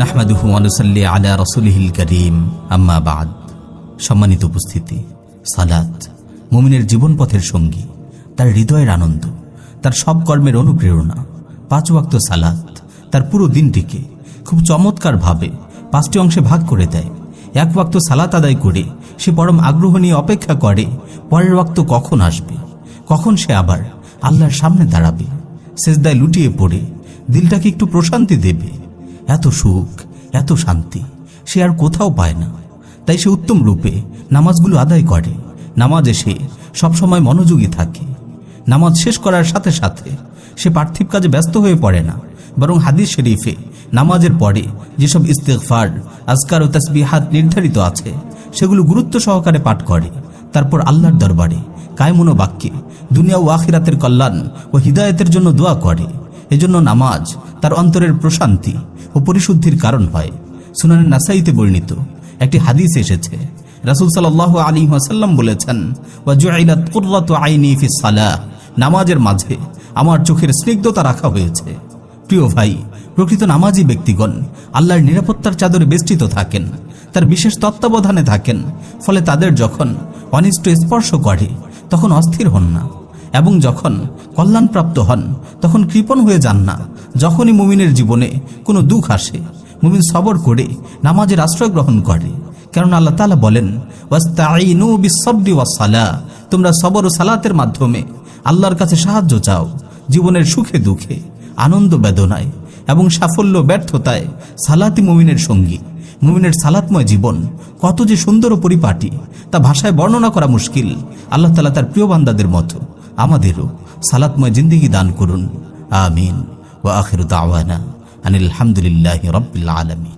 নাহমাদুহু ওয়া নুসাল্লি আলা রাসূলিহিল কারীম, আম্মা বা'দ। সম্মানিত উপস্থিতি, সালাত মুমিনের জীবন পথের সঙ্গী, তার হৃদয়ের আনন্দ, তার সব কর্মের অনুপ্রেরণা। 5 ওয়াক্ত সালাত তার পুরো দিনটিকে খুব চমৎকারভাবে 5টি অংশে ভাগ করে দেয়। 1 ওয়াক্ত সালাত আদায় করে সে পরম আগ্রহ নিয়ে অপেক্ষা করে পরের ওয়াক্ত কখন আসবে, কখন সে আবার আল্লাহর সামনে দাঁড়াবে, সেজদায় লুটিয়ে পড়ে দিলটাকে একটু প্রশান্তি দেবে। এত সুখ, এত শান্তি সে আর কোথাও পায় না। তাই সে উত্তম রূপে নামাজগুলো আদায় করে। নামাজে সে সবসময় মনোযোগী থাকে। নামাজ শেষ করার সাথে সাথে সে পার্থিব কাজে ব্যস্ত হয়ে পড়ে না, বরং হাদিস শরীফে নামাজের পরে যেসব ইস্তেগফার, আজকার ও তাসবিহাত নির্ধারিত আছে সেগুলো গুরুত্ব সহকারে পাঠ করে। তারপর আল্লাহর দরবারে কায়মুন বাক্যে দুনিয়া ও আখিরাতের কল্যাণ ও হিদায়াতের জন্য দোয়া করে। এজন্য নামাজ তার অন্তরের প্রশান্তি ও পরিশুদ্ধির কারণ হয়। সুনানে নাসাইতে বর্ণিত একটি হাদিস এসেছে, রাসূল সাল্লাল্লাহু আলাইহি ওয়াসাল্লাম বলেছেন, ওয়া জুইলাত কুররাতু আইনি ফিস সালাহ, নামাজের মাঝে আমার চোখের স্নিগ্ধতা রাখা হয়েছে। প্রিয় ভাই, প্রকৃত নামাজি ব্যক্তিগণ আল্লাহর নিরাপত্তার চাদরে বেষ্টিত থাকেন, তার বিশেষ তত্ত্বাবধানে থাকেন। ফলে তাদের যখন অনিষ্ট স্পর্শ করে তখন অস্থির হন না, এবং যখন কল্যাণপ্রাপ্ত হন তখন কৃপণ হয়ে যান না। যখনই মুমিনের জীবনে কোনো দুঃখ আসে, মুমিন সবর করে নামাজের আশ্রয় গ্রহণ করে। কারণ আল্লাহ তাআলা বলেন, ওয়াস্তাঈনু বিস-সাবরি ওয়াস-সালাহ, তোমরা সবর ও সালাতের মাধ্যমে আল্লাহর কাছে সাহায্য চাও। জীবনের সুখে দুঃখে, আনন্দ বেদনায় এবং সাফল্য ব্যর্থতায় সালাতই মুমিনের সঙ্গী। মুমিনের সালাতময় জীবন কত যে সুন্দর ও পরিপাটি তা ভাষায় বর্ণনা করা মুশকিল। আল্লাহ তাআলা তার প্রিয় বান্দাদের মতো আমাদেরও সালাতময় জিন্দেগি দান করুন। আমিন। ওয়া আখিরু দাওয়ানা আনিল হামদুলিল্লাহি রাব্বিল আলামিন।